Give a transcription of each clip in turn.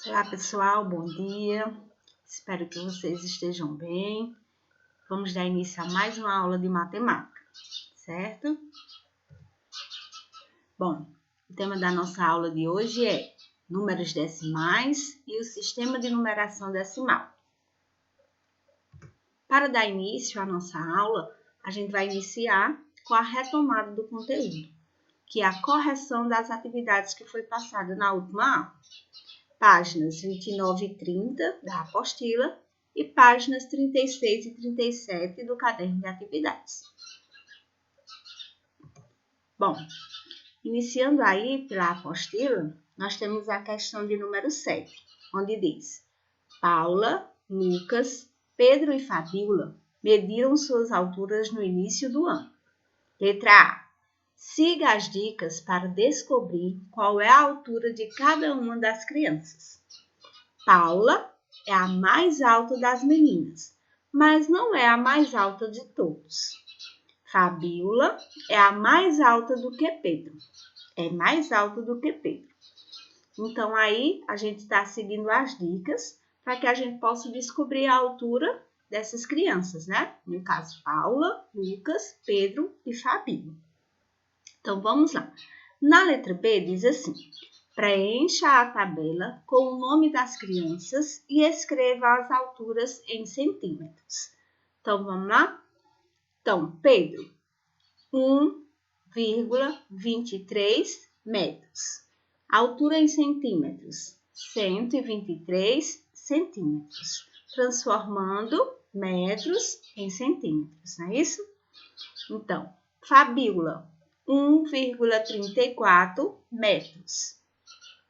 Olá pessoal, bom dia, espero que vocês estejam bem. Vamos dar início a mais uma aula de matemática, certo? Bom, o tema da nossa aula de hoje é números decimais e o sistema de numeração decimal. Para dar início à nossa aula, a gente vai iniciar com a retomada do conteúdo, que é a correção das atividades que foi passada na última aula. Páginas 29 e 30 da apostila e páginas 36 e 37 do caderno de atividades. Bom, iniciando aí pela apostila, nós temos a questão de número 7, onde diz: Paula, Lucas, Pedro e Fabíola mediram suas alturas no início do ano. Letra A. Siga as dicas para descobrir qual é a altura de cada uma das crianças. Paula é a mais alta das meninas, mas não é a mais alta de todos. Fabíola é a mais alta do que Pedro. É mais alta do que Pedro. Então, aí, a gente está seguindo as dicas para que a gente possa descobrir a altura dessas crianças, né? No caso, Paula, Lucas, Pedro e Fabíola. Então, vamos lá. Na letra B, diz assim: preencha a tabela com o nome das crianças e escreva as alturas em centímetros. Então, vamos lá? Então, Pedro, 1,23 metros. Altura em centímetros, 123 centímetros. Transformando metros em centímetros, não é isso? Então, Fabíola, 1,34 metros.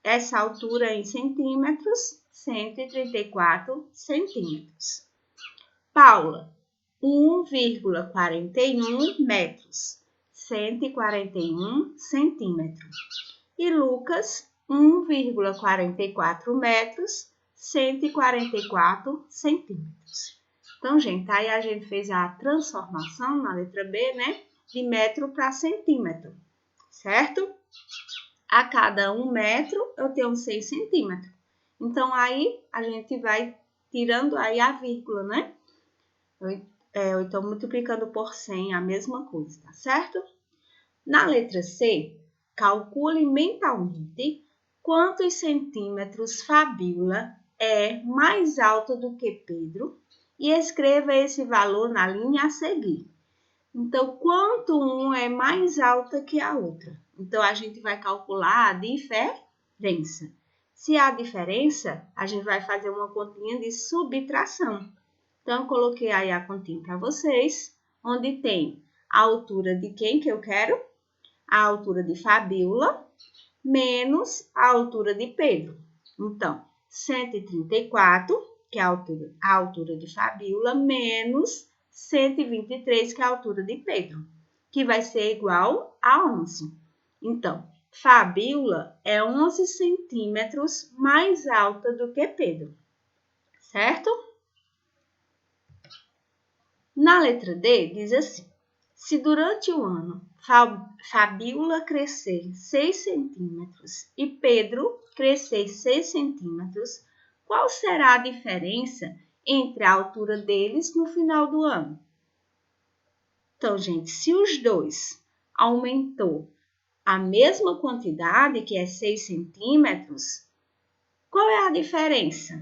Essa altura em centímetros, 134 centímetros. Paula, 1,41 metros, 141 centímetros. E Lucas, 1,44 metros, 144 centímetros. Então, gente, aí a gente fez a transformação na letra B, né? De metro para centímetro, certo? A cada 1 metro eu tenho 6 centímetros. Então, aí a gente vai tirando aí a vírgula, né? Eu estou multiplicando por 100, a mesma coisa, tá certo? Na letra C, calcule mentalmente quantos centímetros Fabíola é mais alta do que Pedro e escreva esse valor na linha a seguir. Então, quanto uma é mais alta que a outra? Então, a gente vai calcular a diferença. Se há diferença, a gente vai fazer uma continha de subtração. Então, eu coloquei aí a continha para vocês, onde tem a altura de quem que eu quero? A altura de Fabíola menos a altura de Pedro. Então, 134, que é a altura de Fabíola, menos 123, que é a altura de Pedro, que vai ser igual a 11. Então, Fabíola é 11 centímetros mais alta do que Pedro, certo? Na letra D, diz assim: se durante o ano Fabíola crescer 6 centímetros e Pedro crescer 6 centímetros, qual será a diferença entre a altura deles no final do ano? Então, gente, se os dois aumentou a mesma quantidade, que é 6 centímetros, qual é a diferença?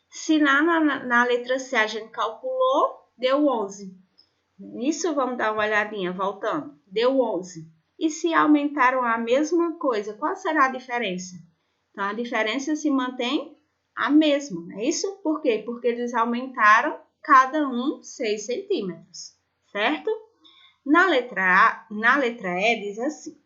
Se na letra C a gente calculou, deu 11. Isso, vamos dar uma olhadinha, voltando. Deu 11. E se aumentaram a mesma coisa, qual será a diferença? Então, a diferença se mantém a mesma, não é isso? Por quê? Porque eles aumentaram cada um 6 centímetros, certo? Na letra E diz assim: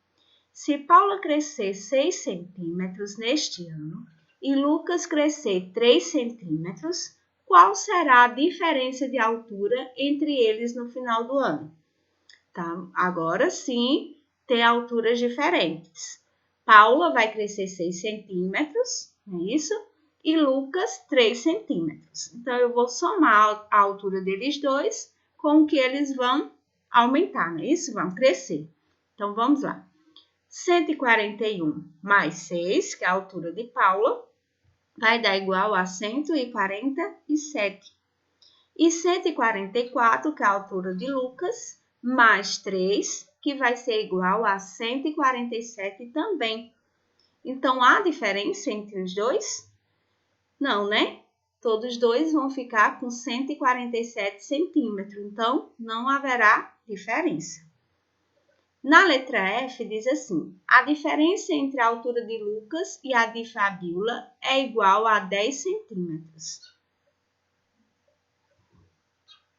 se Paula crescer 6 centímetros neste ano e Lucas crescer 3 centímetros, qual será a diferença de altura entre eles no final do ano? Tá? Agora sim, tem alturas diferentes. Paula vai crescer 6 centímetros, não é isso? E Lucas 3 centímetros. Então, eu vou somar a altura deles dois com o que eles vão aumentar, não é isso? Vão crescer. Então, vamos lá. 141 mais 6, que é a altura de Paula, vai dar igual a 147. E 144, que é a altura de Lucas, mais 3, que vai ser igual a 147 também. Então, há diferença entre os dois? Não, né? Todos dois vão ficar com 147 centímetros, então não haverá diferença. Na letra F diz assim, a diferença entre a altura de Lucas e a de Fabiola é igual a 10 centímetros.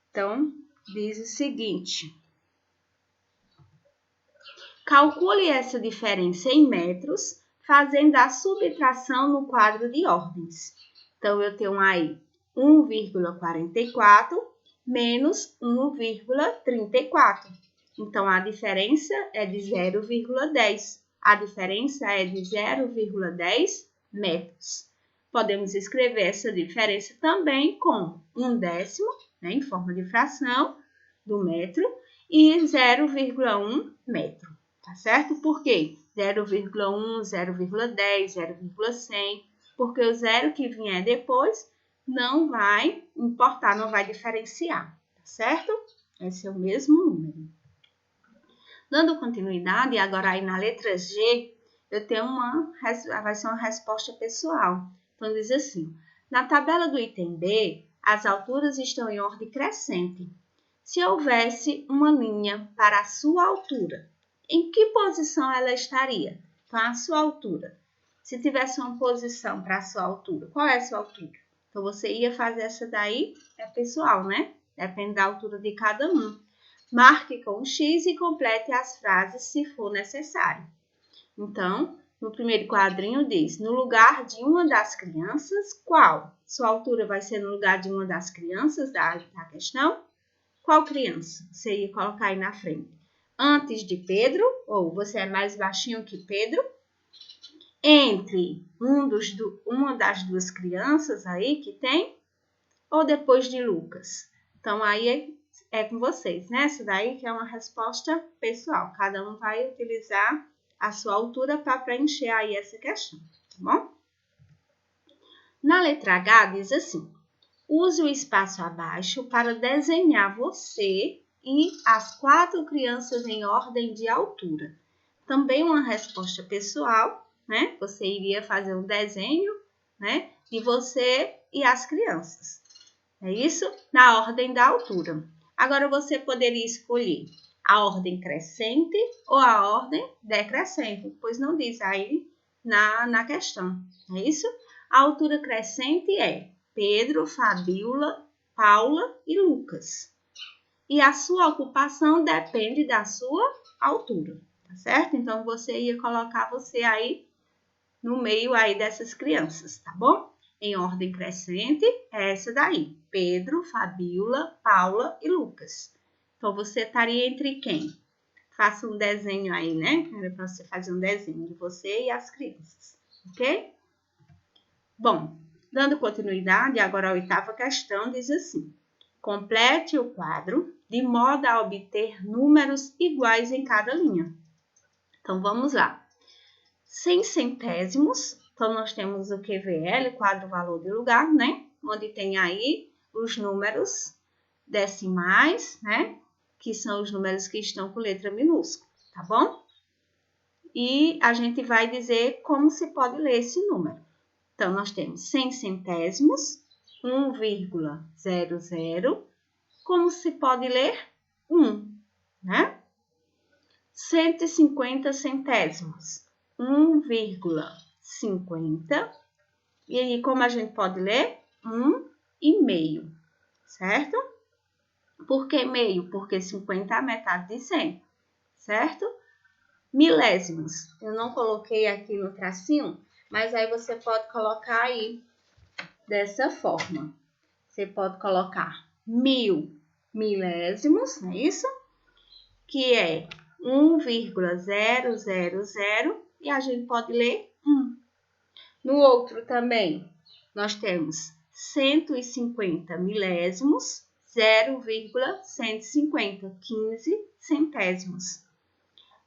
Então, diz o seguinte, calcule essa diferença em metros, fazendo a subtração no quadro de ordens. Então, eu tenho aí 1,44 menos 1,34. Então, a diferença é de 0,10. A diferença é de 0,10 metros. Podemos escrever essa diferença também como 1/10, né, em forma de fração do metro, e 0,1 metro. Tá certo? Por quê? 0,1, 0,10, 0,100, porque o zero que vier depois não vai importar, não vai diferenciar, tá certo? Esse é o mesmo número. Dando continuidade, agora aí na letra G, eu tenho vai ser uma resposta pessoal. Então, diz assim, na tabela do item B, as alturas estão em ordem crescente. Se houvesse uma linha para a sua altura, em que posição ela estaria? Então, a sua altura. Se tivesse uma posição para a sua altura, qual é a sua altura? Então, você ia fazer essa daí, é pessoal, né? Depende da altura de cada um. Marque com X e complete as frases se for necessário. Então, no primeiro quadrinho diz, no lugar de uma das crianças, qual? Sua altura vai ser no lugar de uma das crianças da questão? Qual criança? Você ia colocar aí na frente. Antes de Pedro, ou você é mais baixinho que Pedro? Entre uma das duas crianças aí que tem? Ou depois de Lucas? Então, aí é com vocês, né? Essa daí que é uma resposta pessoal. Cada um vai utilizar a sua altura para preencher aí essa questão, tá bom? Na letra H diz assim, use o espaço abaixo para desenhar você e as 4 crianças em ordem de altura. Também uma resposta pessoal, né? Você iria fazer um desenho, né? De você e as crianças. É isso? Na ordem da altura. Agora, você poderia escolher a ordem crescente ou a ordem decrescente, pois não diz aí na questão. É isso? A altura crescente é Pedro, Fabiola, Paula e Lucas. E a sua ocupação depende da sua altura, tá certo? Então, você ia colocar você aí no meio aí dessas crianças, tá bom? Em ordem crescente, é essa daí. Pedro, Fabiola, Paula e Lucas. Então, você estaria entre quem? Faça um desenho aí, né? Era para você fazer um desenho de você e as crianças, ok? Bom, dando continuidade, agora a 8ª questão diz assim. Complete o quadro de modo a obter números iguais em cada linha. Então, vamos lá. 100 centésimos, então nós temos o QVL, quadro valor de lugar, né? Onde tem aí os números decimais, né? Que são os números que estão com letra minúscula, tá bom? E a gente vai dizer como se pode ler esse número. Então, nós temos 100 centésimos, 1,00, como se pode ler 1, né? 150 centésimos, 1,50. E aí, como a gente pode ler? 1,5, certo? Por que meio? Porque 50 é a metade de 100, certo? Milésimos, eu não coloquei aqui no tracinho, mas aí você pode colocar aí dessa forma. Você pode colocar 1000 milésimos, não é isso? Que é 1,000 e a gente pode ler 1. No outro também, nós temos 150 milésimos, 0,150, 15 centésimos.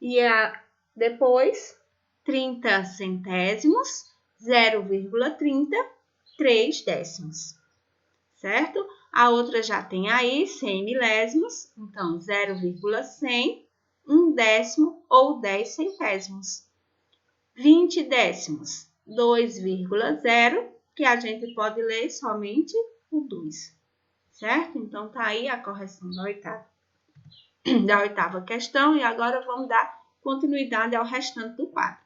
E depois, 30 centésimos, 0,30 0,3, certo? A outra já tem aí 100 milésimos, então 0,100, 1/10 ou 10 centésimos. 20 décimos, 2,0, que a gente pode ler somente o 2, certo? Então, tá aí a correção da oitava questão, e agora vamos dar continuidade ao restante do quadro.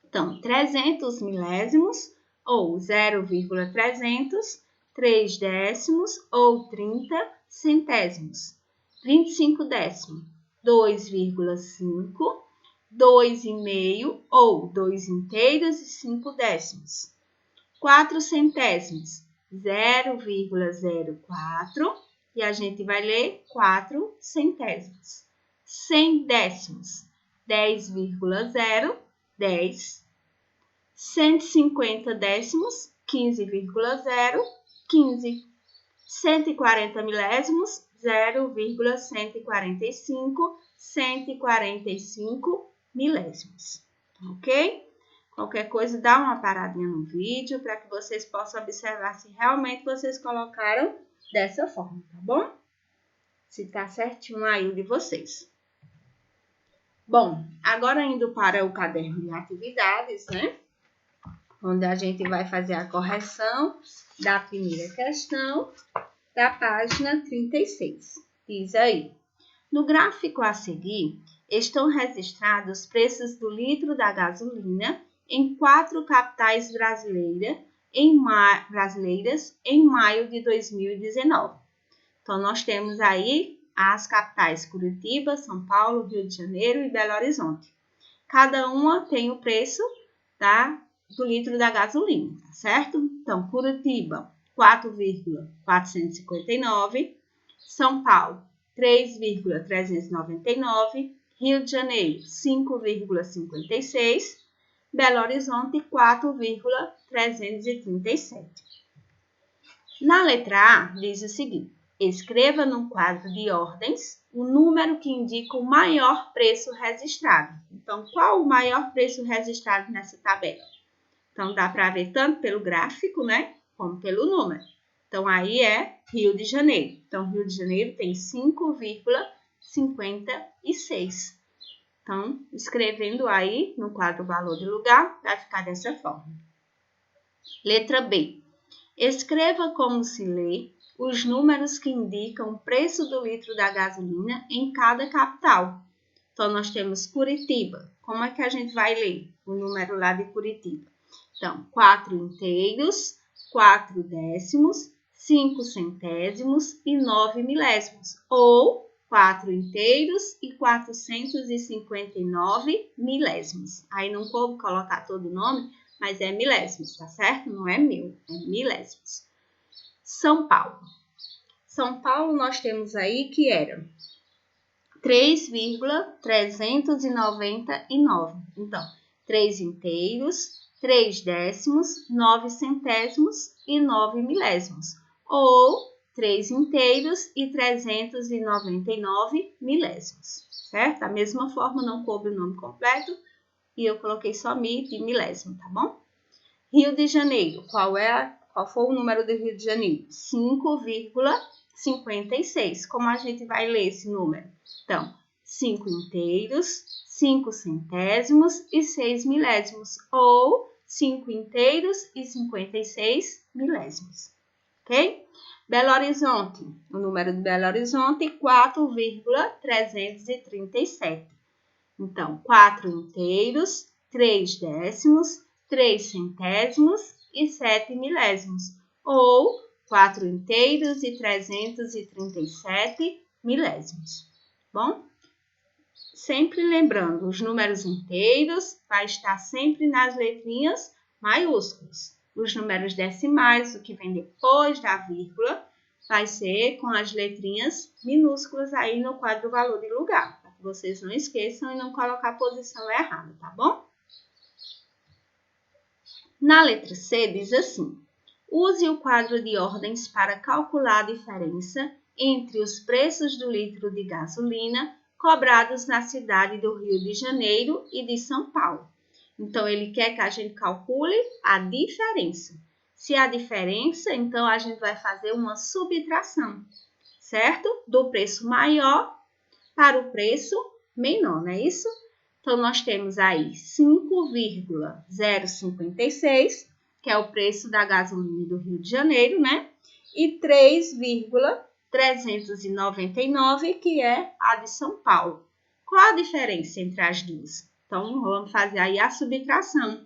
Então, 300 milésimos, ou 0,300, 3 décimos, ou 30 centésimos. 25 décimos, 2,5, 2,5, ou 2 inteiros e 5 décimos. 4 centésimos, 0,04, e a gente vai ler 4 centésimos. 100 décimos, 10,0, 10. 150 décimos, 15,0, 15. 140 milésimos, 0,145, 145 milésimos, ok? Qualquer coisa, dá uma paradinha no vídeo para que vocês possam observar se realmente vocês colocaram dessa forma, tá bom? Se tá certinho aí o de vocês. Bom, agora indo para o caderno de atividades, né? Onde a gente vai fazer a correção da primeira questão, da página 36. Diz aí: no gráfico a seguir, estão registrados os preços do litro da gasolina em 4 capitais brasileiras em maio de 2019. Então, nós temos aí as capitais Curitiba, São Paulo, Rio de Janeiro e Belo Horizonte. Cada uma tem o preço, tá, do litro da gasolina, tá certo? Então, Curitiba, 4,459, São Paulo, 3,399, Rio de Janeiro, 5,56, Belo Horizonte, 4,337. Na letra A, diz o seguinte: escreva no quadro de ordens o número que indica o maior preço registrado. Então, qual o maior preço registrado nessa tabela? Então, dá para ver tanto pelo gráfico, né, como pelo número. Então, aí é Rio de Janeiro. Então, Rio de Janeiro tem 5,56. Então, escrevendo aí no quadro valor de lugar, vai ficar dessa forma. Letra B. Escreva como se lê os números que indicam o preço do litro da gasolina em cada capital. Então, nós temos Curitiba. Como é que a gente vai ler o número lá de Curitiba? Então, 4 inteiros, 4 décimos, 5 centésimos e 9 milésimos. Ou 4 inteiros e 459 milésimos. Aí não coube colocar todo o nome, mas é milésimos, tá certo? Não é mil, é milésimos. São Paulo. São Paulo nós temos aí que era 3,399. Então, 3 inteiros, 3 décimos, 9 centésimos e 9 milésimos. Ou 3 inteiros e 399 milésimos, certo? Da mesma forma, não coube o nome completo e eu coloquei só de milésimo, tá bom? Rio de Janeiro, qual foi o número do Rio de Janeiro? 5,56. Como a gente vai ler esse número? Então, 5 inteiros, 5 centésimos e 6 milésimos, ou 5 inteiros e 56 milésimos, ok? Belo Horizonte, o número de Belo Horizonte, 4,337. Então, 4 inteiros, 3 décimos, 3 centésimos e 7 milésimos, ou 4 inteiros e 337 milésimos. Bom, sempre lembrando, os números inteiros vai estar sempre nas letrinhas maiúsculas. Os números decimais, o que vem depois da vírgula, vai ser com as letrinhas minúsculas aí no quadro valor de lugar, para que vocês não esqueçam e não colocar a posição errada, tá bom? Na letra C diz assim: use o quadro de ordens para calcular a diferença entre os preços do litro de gasolina cobrados na cidade do Rio de Janeiro e de São Paulo. Então, ele quer que a gente calcule a diferença. Se há diferença, então a gente vai fazer uma subtração, certo? Do preço maior para o preço menor, não é isso? Então, nós temos aí 5,056, que é o preço da gasolina do Rio de Janeiro, né? E 3,399, que é a de São Paulo. Qual a diferença entre as duas? Então, vamos fazer aí a subtração.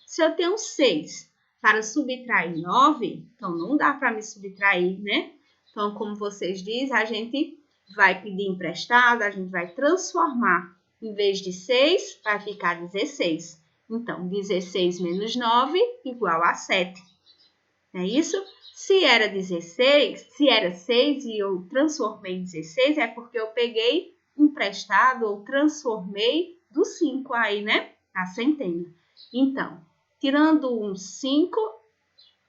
Se eu tenho 6 para subtrair 9, então não dá para me subtrair, né? Então, como vocês dizem, a gente vai pedir emprestado, a gente vai transformar. Em vez de 6, vai ficar 16. Então, 16 menos 9 igual a 7. Não é isso? Se era 16, se era 6 e eu transformei em 16, é porque eu peguei emprestado ou transformei do 5 aí, né? A centena. Então, tirando um 5,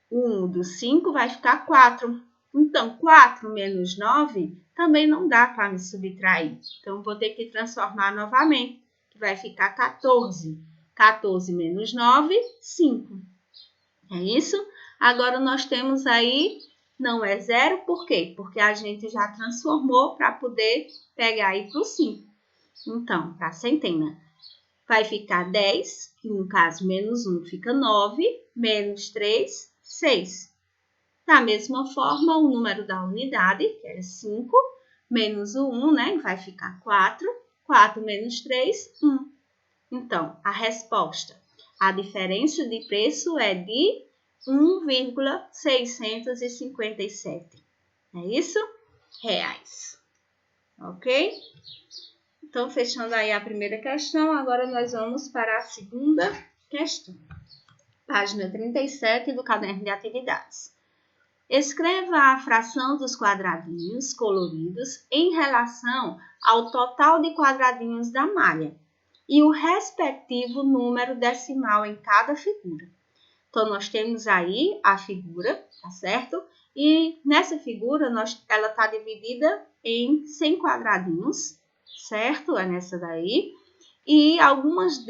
o 1 do 5 vai ficar 4. Então, 4 menos 9 também não dá para me subtrair. Então, vou ter que transformar novamente, que vai ficar 14. 14 menos 9, 5. É isso? Agora, nós temos aí, não é 0, por quê? Porque a gente já transformou para poder pegar aí para o 5. Então, para a centena, vai ficar 10, que no caso menos 1 fica 9, menos 3, 6. Da mesma forma, o número da unidade, que era 5, menos o 1, né? Vai ficar 4. 4 menos 3, 1. Então, a resposta, a diferença de preço é de 1,657. É isso? Reais. Ok? Então, fechando aí a primeira questão, agora nós vamos para a segunda questão. Página 37 do caderno de atividades. Escreva a fração dos quadradinhos coloridos em relação ao total de quadradinhos da malha e o respectivo número decimal em cada figura. Então, nós temos aí a figura, tá certo? E nessa figura, ela está dividida em 100 quadradinhos, certo? É nessa daí. E alguns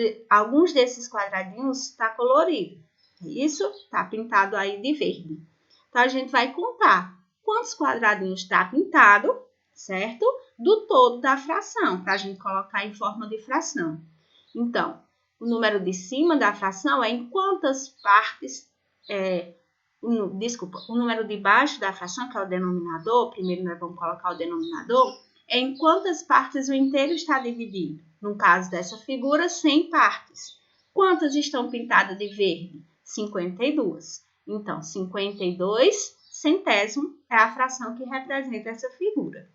desses quadradinhos está colorido. Isso está pintado aí de verde. Então, a gente vai contar quantos quadradinhos está pintado, certo? Do todo da fração, para a gente colocar em forma de fração. Então, o número de cima da fração é em quantas partes... o número de baixo da fração, que é o denominador, primeiro nós vamos colocar o denominador, é em quantas partes o inteiro está dividido. No caso dessa figura, 100 partes. Quantas estão pintadas de verde? 52. Então, 52 centésimos é a fração que representa essa figura.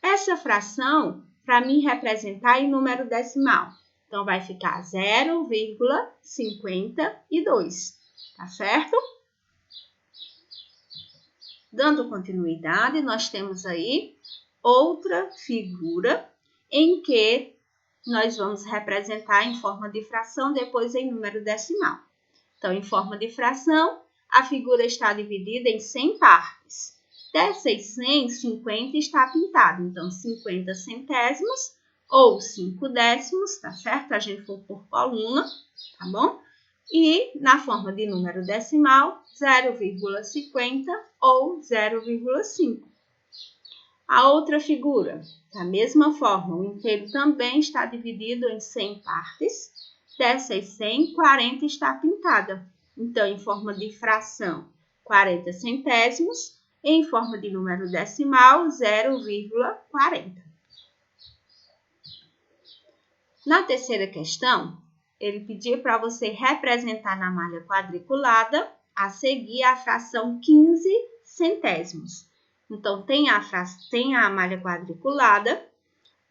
Essa fração, para mim representar em número decimal, então vai ficar 0,52, tá certo? Dando continuidade, nós temos aí outra figura em que nós vamos representar em forma de fração, depois em número decimal. Então, em forma de fração, a figura está dividida em 100 partes. Dessas 100, 50 está pintado. Então, 50 centésimos ou 5 décimos, tá certo? A gente for por coluna, tá bom? E na forma de número decimal, 0,50 ou 0,5. A outra figura, da mesma forma, o inteiro também está dividido em 100 partes. Dessas 100, 40 está pintada. Então, em forma de fração, 40 centésimos. Em forma de número decimal, 0,40. Na terceira questão, ele pediu para você representar na malha quadriculada a seguir a fração 15 centésimos. Então, tem a malha quadriculada,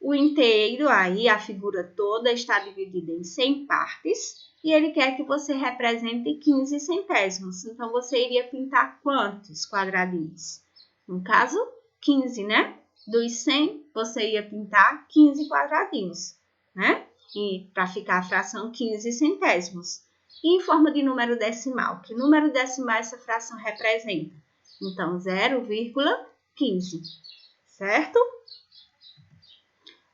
o inteiro, aí a figura toda está dividida em 100 partes e ele quer que você represente 15 centésimos. Então, você iria pintar quantos quadradinhos? No caso, 15, né? Dos 100, você ia pintar 15 quadradinhos, né? E para ficar a fração 15 centésimos. E em forma de número decimal, que número decimal essa fração representa? Então, 0,15, certo?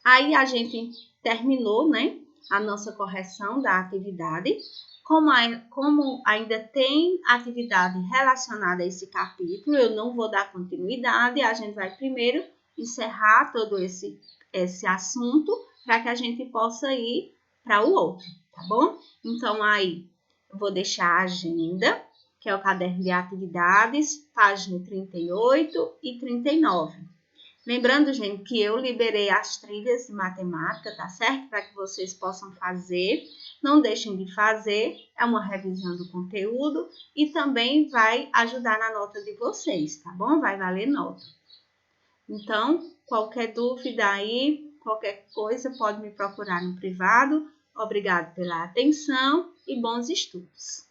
Aí a gente terminou, né, a nossa correção da atividade. Como ainda tem atividade relacionada a esse capítulo, eu não vou dar continuidade, a gente vai primeiro encerrar todo esse assunto para que a gente possa ir para o outro, tá bom? Então, aí, eu vou deixar a agenda, que é o caderno de atividades, página 38 e 39. Lembrando, gente, que eu liberei as trilhas de matemática, tá certo? Para que vocês possam fazer. Não deixem de fazer, é uma revisão do conteúdo e também vai ajudar na nota de vocês, tá bom? Vai valer nota. Então, qualquer dúvida aí, qualquer coisa, pode me procurar no privado. Obrigado pela atenção e bons estudos.